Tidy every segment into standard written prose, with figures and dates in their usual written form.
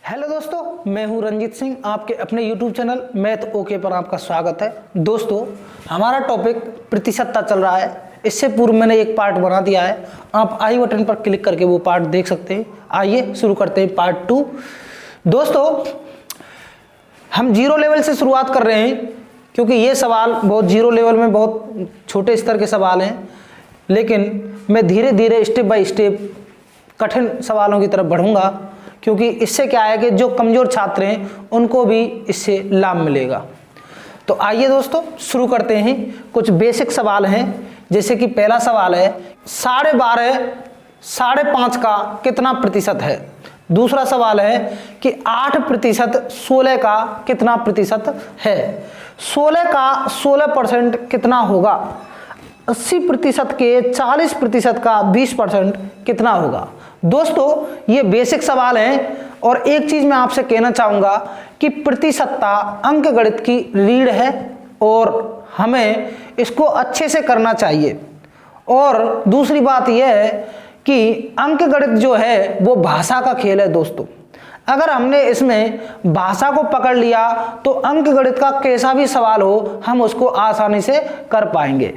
Hello दोस्तों, मैं हूं रंजीत सिंह। आपके अपने YouTube चैनल मैथ ओके पर आपका स्वागत है। दोस्तों, हमारा टॉपिक प्रतिशतता चल रहा है। इससे पूर्व मैंने एक पार्ट बना दिया है, आप आई बटन पर क्लिक करके वो पार्ट देख सकते हैं। आइए शुरू करते हैं पार्ट 2। दोस्तों, हम जीरो लेवल से शुरुआत कर रहे हैं क्योंकि ये सवाल बहुत जीरो लेवल में बहुत छोटे स्तर के सवाल हैं, लेकिन मैं धीरे धीरे स्टेप बाय स्टेप कठिन सवालों की तरफ बढ़ूंगा, क्योंकि इससे क्या है कि जो कमज़ोर छात्र हैं उनको भी इससे लाभ मिलेगा। तो आइए दोस्तों शुरू करते हैं। कुछ बेसिक सवाल हैं, जैसे कि पहला सवाल है 12.5 5.5 का कितना प्रतिशत है। दूसरा सवाल है कि 8% 16 का कितना प्रतिशत है। 16 का 16% कितना होगा। 80% के 40% का 20% कितना होगा। दोस्तों, ये बेसिक सवाल हैं और एक चीज मैं आपसे कहना चाहूंगा कि प्रतिशतता अंकगणित की रीढ़ है और हमें इसको अच्छे से करना चाहिए। और दूसरी बात यह है कि अंकगणित जो है वो भाषा का खेल है। दोस्तों, अगर हमने इसमें भाषा को पकड़ लिया तो अंकगणित का कैसा भी सवाल हो हम उसको आसानी से कर पाएंगे।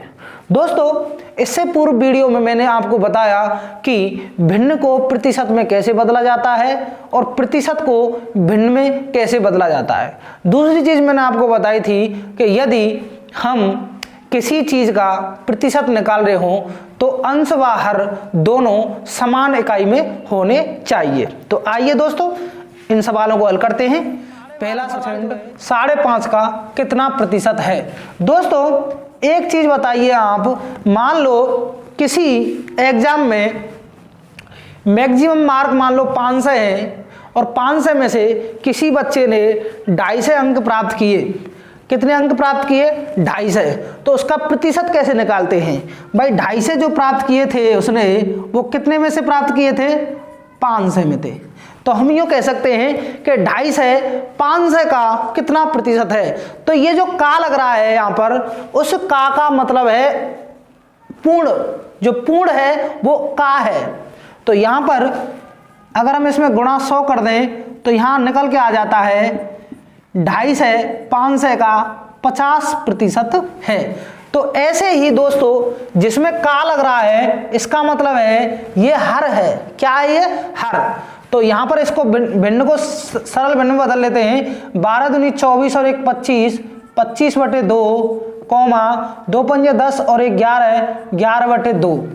दोस्तों, इससे पूर्व वीडियो में मैंने आपको बताया कि भिन्न को प्रतिशत में कैसे बदला जाता है और प्रतिशत को भिन्न में कैसे बदला जाता है। दूसरी चीज मैंने आपको बताई थी कि यदि हम किसी चीज का प्रतिशत निकाल रहे हों तो अंश व हर दोनों समान इकाई में होने चाहिए। तो आइए दोस्तों इन सवालों को हल करते हैं। पहला सवाल 5.5 का कितना प्रतिशत है। दोस्तों, एक चीज बताइए, आप मान लो किसी एग्जाम में मैक्सिमम मार्क मान लो 500 है और 500 में से किसी बच्चे ने 250 अंक प्राप्त किए। कितने अंक प्राप्त किए? 250। तो उसका प्रतिशत कैसे निकालते हैं भाई? 250 जो प्राप्त किए थे उसने, वो कितने में से प्राप्त किए थे? 500 में थे। तो हम यूँ कह सकते हैं कि 250 500 का कितना प्रतिशत है। तो ये जो का लग रहा है यहाँ पर, उस का मतलब है पूर्ण। जो पूर्ण है वो का है। तो यहाँ पर अगर हम इसमें गुणा 100 कर दें तो यहाँ निकल के आ जाता है 250 500 का 50% है। तो ऐसे ही दोस्तों, जिसमें का लग रहा है इसका मतलब है ये हर है। क्या है ये? हर। तो यहां पर इसको भिन्न को सरल भिन्न में बदल लेते हैं। 12 दूनी 24 और 1 25, 25/2 कौमा 2 पंजे 10 और 1 11, 11/2।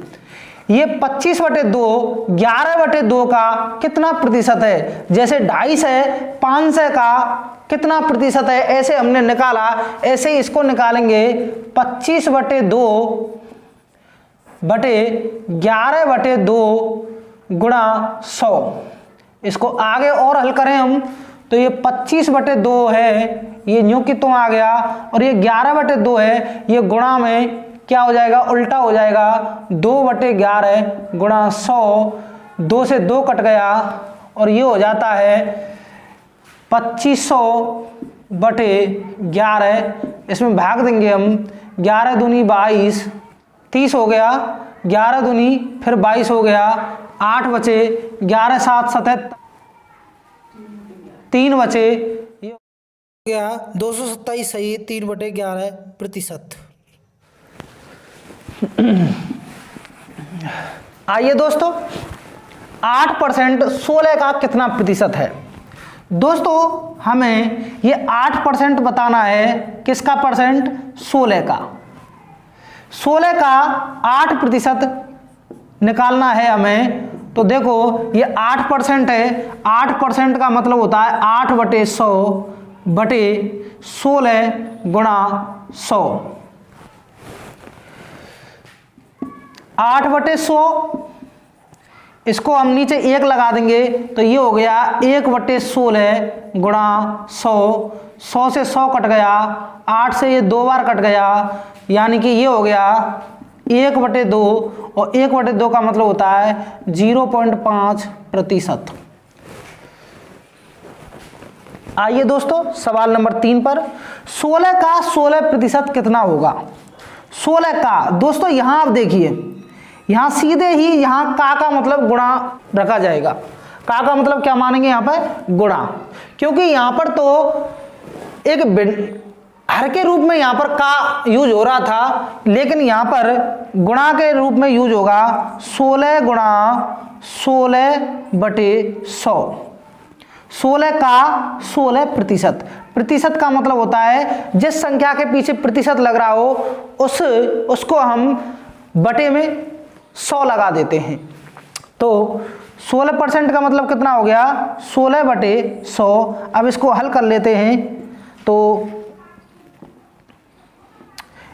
ये 25/2 11/2 का कितना प्रतिशत है? जैसे 250 है 500 का कितना प्रतिशत है, ऐसे हमने निकाला, ऐसे ही इसको निकालेंगे 25/2 बटे 11/2 गुणा 100। इसको आगे और हल करें हम तो ये 25/2 है, ये न्यू की तो आ गया, और ये 11/2 है, ये गुणा में क्या हो जाएगा? उल्टा हो जाएगा। 2/11 गुणा 100, 2 से 2 कट गया और ये हो जाता है 2500/11। इसमें भाग देंगे हम। 11 दूनी 22, 30 हो गया। 11 दूनी फिर 22 हो गया, 8 बचे, 11 7 77, 3 बचे, ये हो गया 227 सही 3/11%। आइए दोस्तों, 8% 16 का कितना प्रतिशत है। दोस्तों, हमें ये 8% बताना है। किसका परसेंट? 16 का। 16 का 8% निकालना है हमें। तो देखो ये 8% है। 8% का मतलब होता है 8/100/16 गुणा 100। 8/100, इसको हम नीचे 1 लगा देंगे तो ये हो गया 1/16 गुणा 100। 100 से 100 कट गया, 8 से ये 2 बार कट गया, यानी कि ये हो गया 1/2, और 1/2 का मतलब होता है 0.5%। आइए दोस्तों सवाल नंबर 3 पर। 16 का 16% कितना होगा। 16 का दोस्तों, यहां आप देखिए, यहां सीधे ही यहां का मतलब गुणा रखा जाएगा। का मतलब क्या मानेंगे यहाँ पर? गुणा, क्योंकि यहाँ पर तो एक हर के रूप में यहाँ पर का यूज हो रहा था, लेकिन यहाँ पर गुणा के रूप में यूज होगा 16 गुणा 16/100। 16 का 16%। प्रतिशत का मतलब होता है जिस संख्या के पीछे प्रतिशत लग रहा हो उसको हम बटे में 100 लगा देते हैं। तो 16% का मतलब कितना हो गया? 16/100। अब इसको हल कर लेते हैं, तो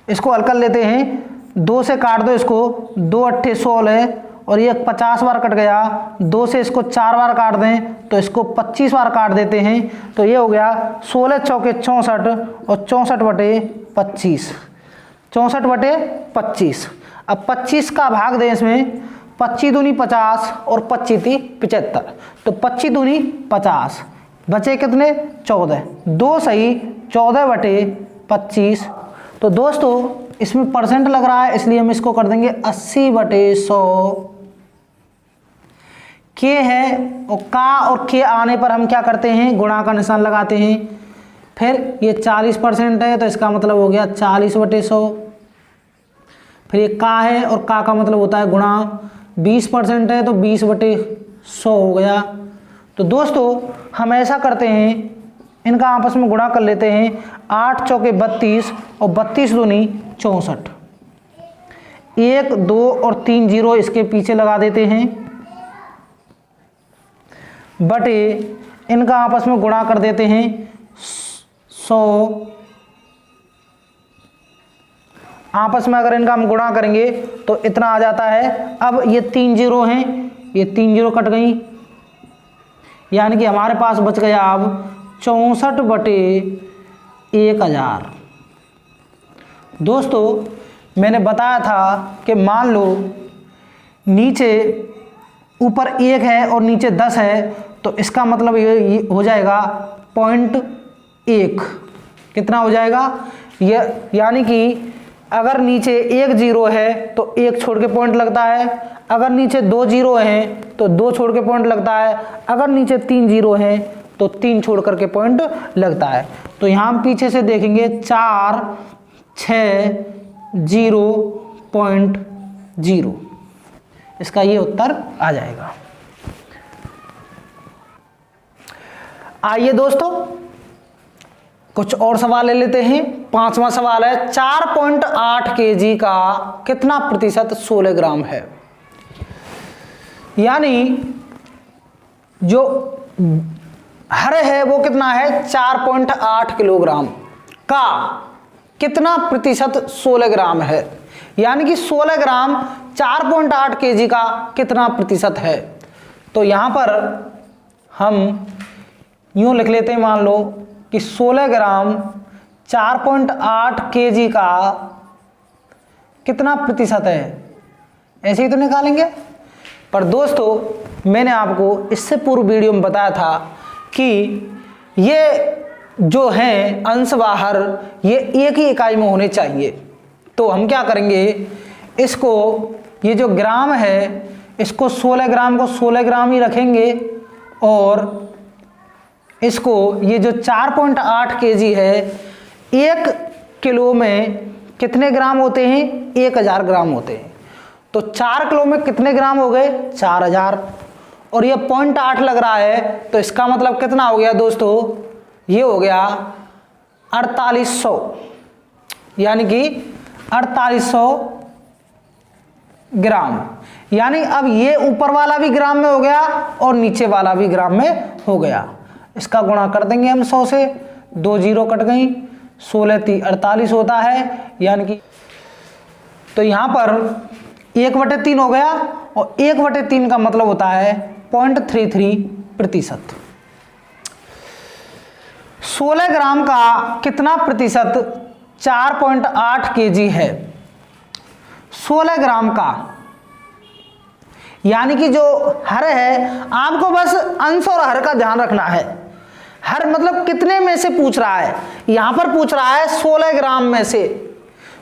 इसको हल कर लेते हैं। 2 से काट दो इसको, 2 8 16 और ये 50 बार कट गया। 2 से इसको 4 बार काट दें तो इसको 25 बार काट देते हैं, तो ये हो गया 16 चौके 64 और 64/25। 64/25। अब 25 का भाग दें इसमें, 25 दूनी 50 और 25 × 75, तो 25 दूनी 50, बचे कितने? 14। 2 सही 14/25। तो दोस्तों इसमें परसेंट लग रहा है, इसलिए हम इसको कर देंगे 80/100। के है और का और के आने पर हम क्या करते हैं? गुणा का निशान लगाते हैं। फिर ये 40% है तो इसका मतलब हो गया 40/100। फिर ये का है और का मतलब होता है गुणा। 20% है तो 20/100 हो गया। तो दोस्तों हम ऐसा करते हैं, इनका आपस में गुणा कर लेते हैं। 8 चौके 32 और 32 दूनी 64। 1 2 और 3 जीरो इसके पीछे लगा देते हैं, बटे इनका आपस में गुणा कर देते हैं 100। आपस में अगर इनका हम गुणा करेंगे तो इतना आ जाता है। अब ये 3 जीरो हैं, ये 3 जीरो कट गई, यानी कि हमारे पास बच गया अब 64/1000। दोस्तों मैंने बताया था कि मान लो नीचे ऊपर 1 है और नीचे 10 है, तो इसका मतलब ये हो जाएगा 0.1। कितना हो जाएगा? ये यानी कि अगर नीचे 1 जीरो है तो 1 छोड़ के पॉइंट लगता है, अगर नीचे 2 जीरो हैं तो 2 छोड़ के पॉइंट लगता है, अगर नीचे 3 जीरो हैं तो 3 छोड़ करके पॉइंट लगता है। तो यहाँ हम पीछे से देखेंगे 4 6 0.0, इसका ये उत्तर आ जाएगा। आइए दोस्तों कुछ और सवाल ले लेते हैं। 5वां सवाल है 4.8 kg का कितना प्रतिशत 16 ग्राम है? यानी जो हर है वो कितना है? 4.8 किलोग्राम का कितना प्रतिशत 16 ग्राम है? यानी कि 16 ग्राम 4.8 kg का कितना प्रतिशत है? तो यहां पर हम यूं लिख लेते हैं, मान लो कि 16 ग्राम 4.8 kg का कितना प्रतिशत है, ऐसे ही तो निकालेंगे। पर दोस्तों मैंने आपको इससे पूर्व वीडियो में बताया था कि ये जो हैं अंश बाहर ये एक ही इकाई में होने चाहिए। तो हम क्या करेंगे, इसको ये जो ग्राम है इसको 16 ग्राम को 16 ग्राम ही रखेंगे, और इसको ये जो 4.8 kg है, 1 किलो में कितने ग्राम होते हैं? 1000 ग्राम होते हैं। तो 4 किलो में कितने ग्राम हो गए? 4000। और ये 0.8 लग रहा है, तो इसका मतलब कितना हो गया दोस्तों? ये हो गया 4800, यानी कि 4800 ग्राम। यानी अब ये ऊपर वाला भी ग्राम में हो गया और नीचे वाला भी ग्राम में हो गया। इसका गुणा कर देंगे हम 100 से, 2 जीरो कट गई, 16 × 48 होता है, यानी कि तो यहां पर 1/3 हो गया, और 1/3 का मतलब होता है 0.33%। 16 ग्राम का कितना प्रतिशत 4.8 kg है? 16 ग्राम का, यानी कि जो हर है, आपको बस अंश और हर का ध्यान रखना है। हर मतलब कितने में से पूछ रहा है, यहां पर पूछ रहा है 16 ग्राम में से।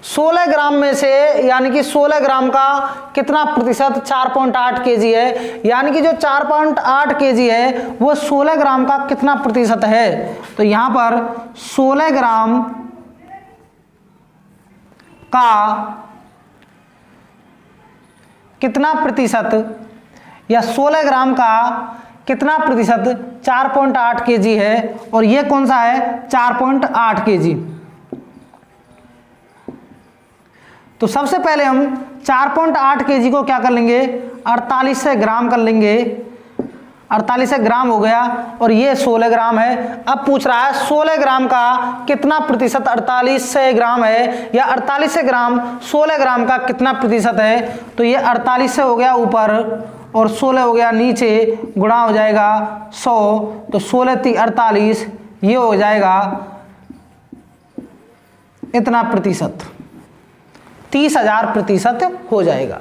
16 ग्राम में से, यानी कि 16 ग्राम का कितना प्रतिशत 4.8 केजी है, यानी कि जो 4.8 केजी है वो 16 ग्राम का कितना प्रतिशत है। तो यहां पर 16 ग्राम का कितना प्रतिशत, या 16 ग्राम का कितना प्रतिशत 4.8 केजी है, और ये कौन सा है 4.8 केजी। तो सबसे पहले हम 4.8 केजी को क्या कर लेंगे 48 से ग्राम कर लेंगे, 48 से ग्राम हो गया, और ये 16 ग्राम है। अब पूछ रहा है 16 ग्राम का कितना प्रतिशत 48 से ग्राम है, या 48 से ग्राम 16 ग्राम का कितना प्रतिशत है। तो ये 48 से हो गया ऊपर और 16 हो गया नीचे, गुणा हो जाएगा 100, तो 16 3 48, ये हो जाएगा इतना प्रतिशत, 30,000 प्रतिशत हो जाएगा।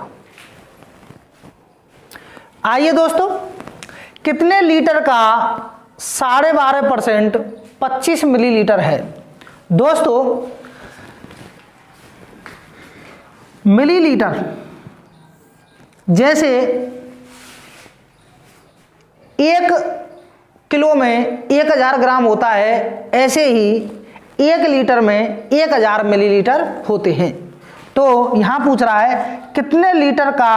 आइए दोस्तों, कितने लीटर का 12.5% 25 मिलीलीटर है। दोस्तों मिलीलीटर जैसे 1 किलो में 1000 ग्राम होता है, ऐसे ही 1 लीटर में 1000 मिलीलीटर होते हैं। तो यहां पूछ रहा है कितने लीटर का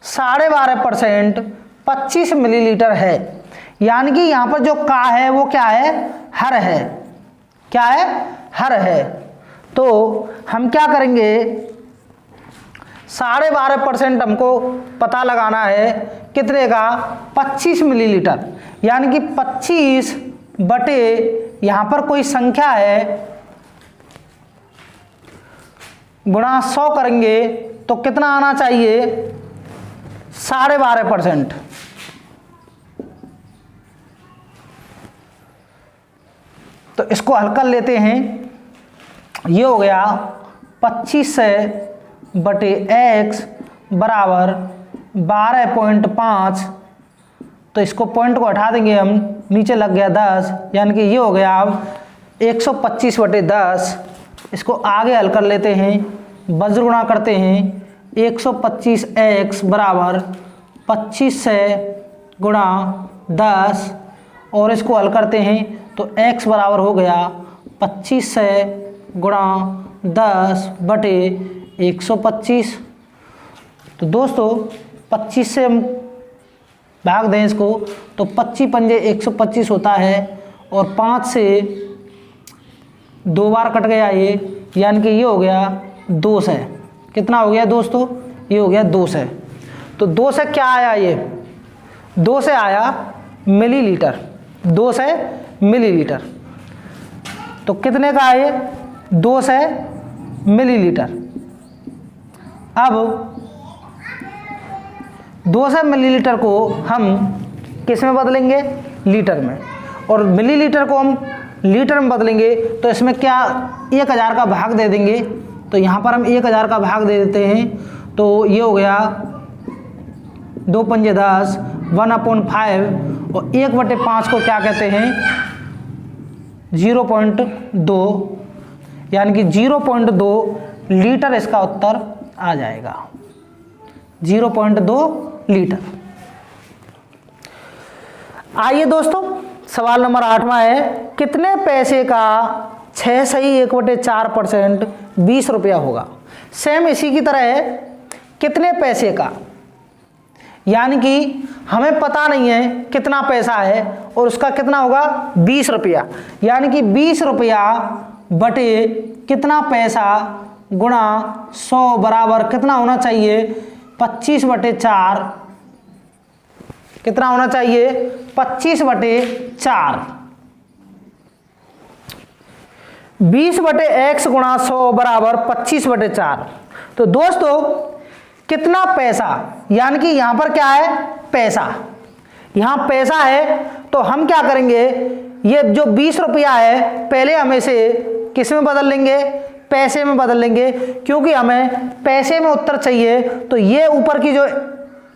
12.5% 25 मिलीलीटर है, यानी कि यहां पर जो का है वो क्या है हर है, क्या है हर है। तो हम क्या करेंगे 12.5% हमको पता लगाना है कितने का 25 मिलीलीटर, यानी कि 25 बटे यहां पर कोई संख्या है गुणा 100 करेंगे तो कितना आना चाहिए 12.5%। तो इसको हल कर लेते हैं, ये हो गया 25 से बटे x बराबर 12.5, तो इसको पॉइंट को हटा देंगे हम, नीचे लग गया 10, यानी कि ये हो गया अब 125 बटे 10। इसको आगे हल कर लेते हैं, वज्र गुणा करते हैं, 125x बराबर 25 से गुणा 10, और इसको हल करते हैं तो x बराबर हो गया 25 से गुणा 10 बटे 125। तो दोस्तों 25 से हम भाग दें इसको तो 25 पंजे 125 होता है, और 5 से 2 बार कट गया ये, यानी कि ये हो गया 2 से, कितना हो गया दोस्तों ये हो गया 2 से। तो 2 से क्या आया, ये 2 से आया मिलीलीटर, 2 से मिलीलीटर। तो कितने का है 2 से मिलीलीटर। अब 2 से मिलीलीटर को हम किस में बदलेंगे लीटर में, और मिलीलीटर को हम लीटर में बदलेंगे तो इसमें क्या 1000 का भाग दे देंगे। तो यहाँ पर हम 1000 का भाग दे देते हैं, तो ये हो गया 2 पंजे 10, 1/5, और 1/5 को क्या कहते हैं 0.2, यानी कि 0.2 लीटर इसका उत्तर आ जाएगा, 0.2 लीटर। आइए दोस्तों, सवाल नंबर 8वां है, कितने पैसे का 6 सही 1/4% 20 रुपया होगा। सेम इसी की तरह है, कितने पैसे का, यानी कि हमें पता नहीं है कितना पैसा है और उसका कितना होगा 20 रुपया, यानी कि 20 रुपया बटे कितना पैसा गुणा 100 बराबर कितना होना चाहिए 25/4, कितना होना चाहिए 25/4। 20/x गुणा 100 बराबर 25/4। तो दोस्तों कितना पैसा, यानी कि यहां पर क्या है पैसा, यहां पैसा है, तो हम क्या करेंगे ये जो 20 रुपया है पहले हम इसे किस में बदल लेंगे पैसे में बदल लेंगे, क्योंकि हमें पैसे में उत्तर चाहिए। तो ये ऊपर की जो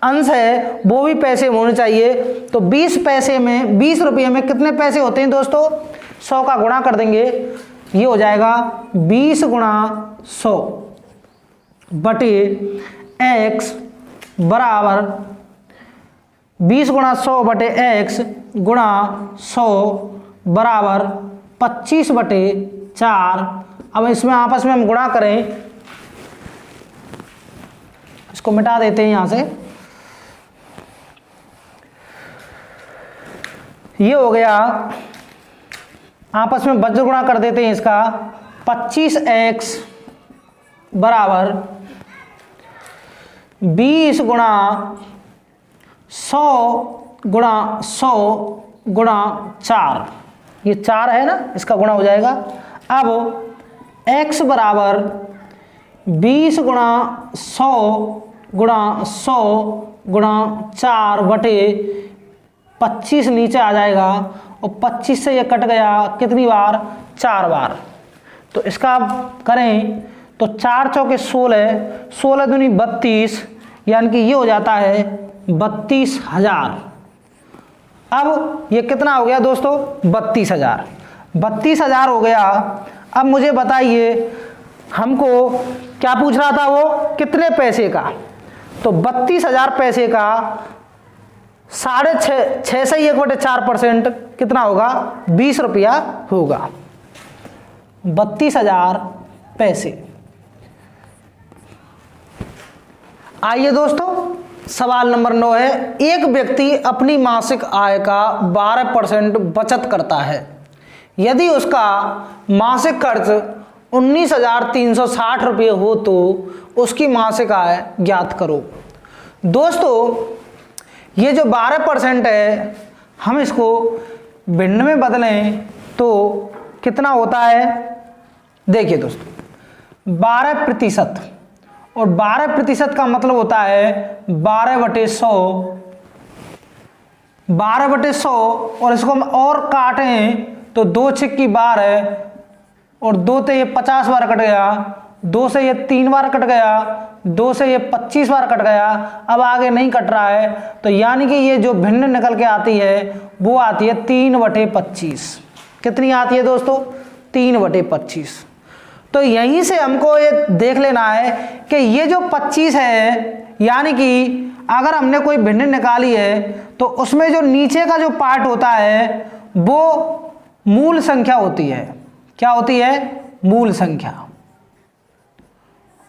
अंश है वो भी पैसे में होने चाहिए। तो 20 पैसे में 20 रुपये में कितने पैसे होते हैं दोस्तों 100 का गुणा कर देंगे, ये हो जाएगा 20 गुणा 100 बटे x बराबर 20 गुणा 100 बटे x गुणा 100 बराबर 25 बटे 4। अब इसमें आपस में हम गुणा करें, इसको मिटा देते हैं यहां से। ये हो गया, आपस में वज्र गुणा कर देते हैं इसका। 25x बराबर 20 गुणा 100 गुणा 100 गुणा 4, ये 4 है ना, इसका गुणा हो जाएगा। अब x बराबर 20 गुणा 100 गुणा 100 गुणा 4 बटे 25 नीचे आ जाएगा, और 25 से ये कट गया कितनी बार, 4 बार। तो इसका आप करें तो 4 चौके 16, 16 दूनी 32, यानी कि ये हो जाता है 32,000। अब ये कितना हो गया दोस्तों, 32,000। 32,000 हो गया। अब मुझे बताइए, हमको क्या पूछ रहा था वो, कितने पैसे का। तो 32,000 पैसे का 6.5 से 1/4% कितना होगा, 20 रुपया होगा। 32,000 पैसे। आइए दोस्तों, सवाल नंबर 9 है, एक व्यक्ति अपनी मासिक आय का 12% बचत करता है। यदि उसका मासिक खर्च 19,360 रुपये हो तो उसकी मासिक आय ज्ञात करो। दोस्तों, ये जो 12% है, हम इसको भिन्न में बदलें तो कितना होता है। देखिए दोस्तों, 12%, और 12% का मतलब होता है 12/100, 12/100। और इसको हम और काटें तो 2 छिक्की 12, और 2 से ये 50 बार कट गया, 2 से ये 3 बार कट गया, 2 से ये 25 बार कट गया। अब आगे नहीं कट रहा है, तो यानी कि ये जो भिन्न निकल के आती है वो आती है 3/25। कितनी आती है दोस्तों, 3/25। तो यहीं से हमको ये देख लेना है कि ये जो 25 है, यानी कि अगर हमने कोई भिन्न निकाली है तो उसमें जो नीचे का जो पार्ट होता है वो मूल संख्या होती है। क्या होती है, मूल संख्या।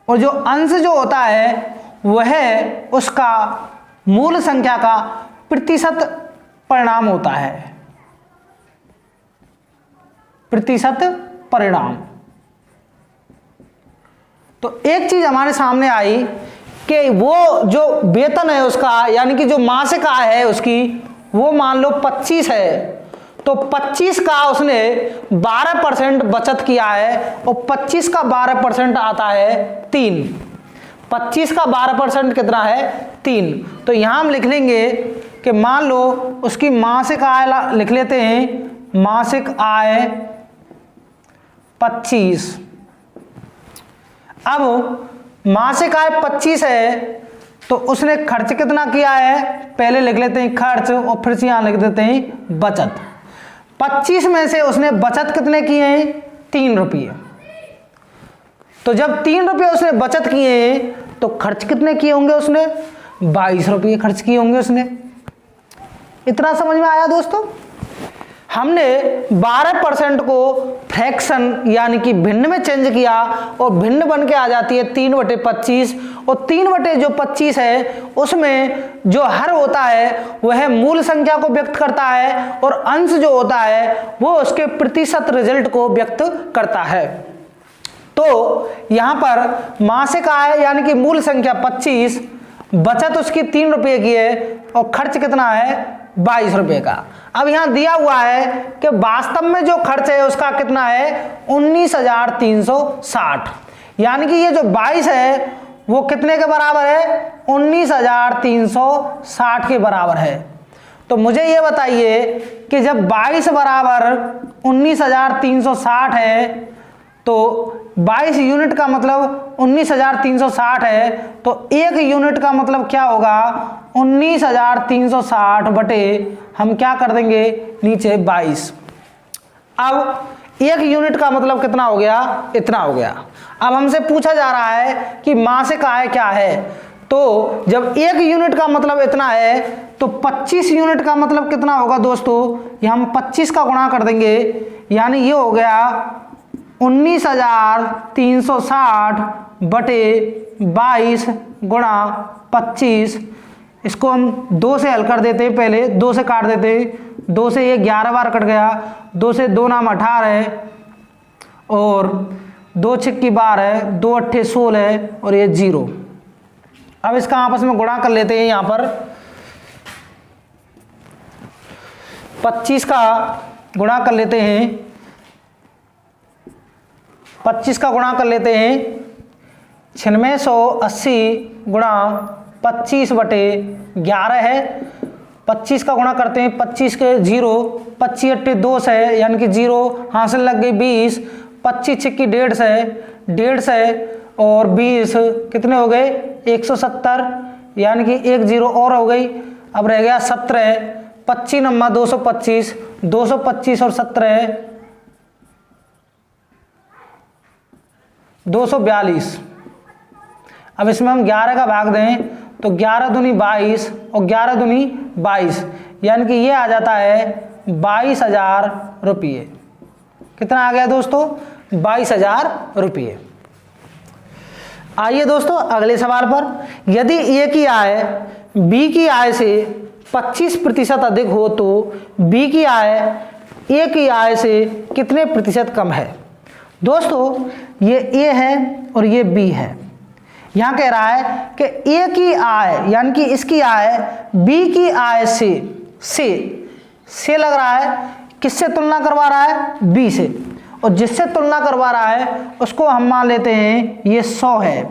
और जो अंश जो होता है वह उसका मूल संख्या का प्रतिशत परिणाम होता है, प्रतिशत परिणाम। तो एक चीज हमारे सामने आई कि वो जो वेतन है उसका, यानी कि जो मासिक आय है उसकी, वो मान लो 25 है, तो 25 का उसने 12% बचत किया है, और 25 का 12% आता है 3। 25 का 12% कितना है, 3। तो यहां हम लिख लेंगे कि मान लो उसकी मासिक आय लिख लेते हैं, मासिक आय 25। अब मासिक आय 25 है, तो उसने खर्च कितना किया है, पहले लिख लेते हैं खर्च, और फिर से यहां लिख देते हैं बचत। 25 में से उसने बचत कितने किए हैं, 3 रुपये। तो जब 3 रुपये उसने बचत किए हैं तो खर्च कितने किए होंगे उसने, 22 रुपये खर्च किए होंगे उसने। इतना समझ में आया दोस्तों। हमने 12% को फ्रैक्शन यानी कि भिन्न में चेंज किया, और भिन्न बन के आ जाती है 3/25, और 3/25 है उसमें जो हर होता है वह मूल संख्या को व्यक्त करता है, और अंश जो होता है वो उसके प्रतिशत रिजल्ट को व्यक्त करता है। तो यहां पर मासिक आय यानी कि मूल संख्या 25, बचत उसकी 3 रुपये की है, और खर्च कितना है, 22 रुपये का। अब यहां दिया हुआ है कि वास्तव में जो खर्च है उसका कितना है, 19,360, यानी कि ये जो 22 है वो कितने के बराबर है, 19,360 के बराबर है। तो मुझे ये बताइए कि जब 22 बराबर 19,360 है, तो 22 यूनिट का मतलब 19,360 है, तो 1 यूनिट का मतलब क्या होगा, 19,360 बटे हम क्या कर देंगे नीचे 22। अब 1 यूनिट का मतलब कितना हो गया, इतना हो गया। अब हमसे पूछा जा रहा है कि मासिक आय क्या है, तो जब 1 यूनिट का मतलब इतना है तो 25 यूनिट का मतलब कितना होगा दोस्तों, ये हम 25 का गुणा कर देंगे, यानी ये हो गया 19,360 बटे 22 गुणा 25। इसको हम 2 से हल कर देते, पहले 2 से काट देते, 2 से ये 11 बार कट गया, 2 से 2 नाम 18 और 2 छिक्की 12, 2 अट्ठे 16 और ये 0। अब इसका आपस में गुणा कर लेते हैं। यहाँ पर 25 का गुणा कर लेते हैं, 25 का गुणा कर लेते हैं 9680 गुणा 25 बटे 11 है। 25 का गुणा करते हैं, 25 के 0, 25 अट्ठे 2 है यानी कि 0, हासिल लग गई 20, 25 छिक्की 150 और 20 कितने हो गए 170, यानी कि 1 0 और हो गई। अब रह गया 17, 25 नम्मा 225, 225 और 17 242। अब इसमें हम 11 का भाग दें तो 11 दूनी 22 और 11 दूनी 22, यानी कि ये आ जाता है 22,000 रुपये। कितना आ गया दोस्तों, 22,000 रुपये। आइए दोस्तों अगले सवाल पर, यदि ए की आय बी की आय से 25% अधिक हो तो बी की आय ए की आय से कितने प्रतिशत कम है। दोस्तों ये ए है और ये बी है। यहाँ कह रहा है कि ए की आय यानी कि इसकी आय बी की आय से लग रहा है, किससे तुलना करवा रहा है, बी से, और जिससे तुलना करवा रहा है उसको हम मान लेते हैं ये 100 है।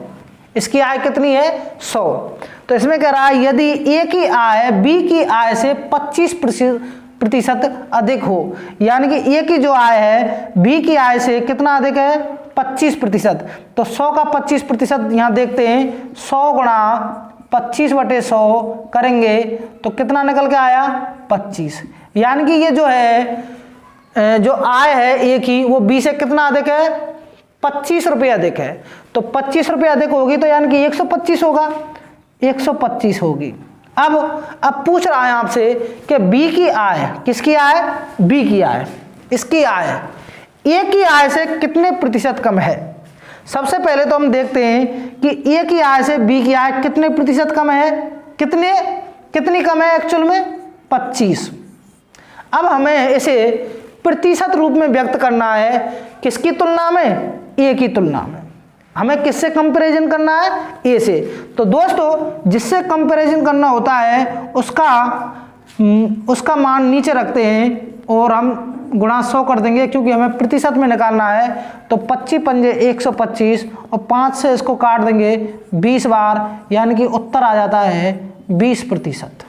इसकी आय कितनी है 100। तो इसमें कह रहा है यदि ए की आय बी की आय से 25% अधिक हो, यानी कि ए की जो आय है बी की आय से कितना अधिक है 25%। तो 100 का 25% यहाँ देखते हैं, 100 गुणा 25 बटे 100 करेंगे तो कितना निकल के आया 25, यानी कि ये जो है जो आय है ए की वो बी से कितना अधिक है 25 रुपये अधिक है। तो 25 रुपये अधिक होगी तो यानी कि 125 होगा, 125 होगी। अब पूछ रहा है आपसे कि बी की आय, किसकी आय, बी की आय, इसकी आय ए की आय से कितने प्रतिशत कम है। सबसे पहले तो हम देखते हैं कि ए की आय से बी की आय कितने प्रतिशत कम है, कितनी कम है एक्चुअल में 25। अब हमें इसे प्रतिशत रूप में व्यक्त करना है, किसकी तुलना में, ए की तुलना में। हमें किससे कंपैरिजन करना है, ए से। तो दोस्तों जिससे कंपैरिजन करना होता है उसका मान नीचे रखते हैं और हम गुणा 100 कर देंगे, क्योंकि हमें प्रतिशत में निकालना है। तो 25 पंजे 125 और 5 से इसको काट देंगे 20 बार, यानी कि उत्तर आ जाता है 20%।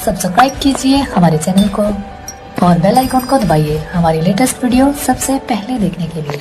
सब्सक्राइब कीजिए हमारे चैनल को और बेल आइकॉन को दबाइए हमारी लेटेस्ट वीडियो सबसे पहले देखने के लिए।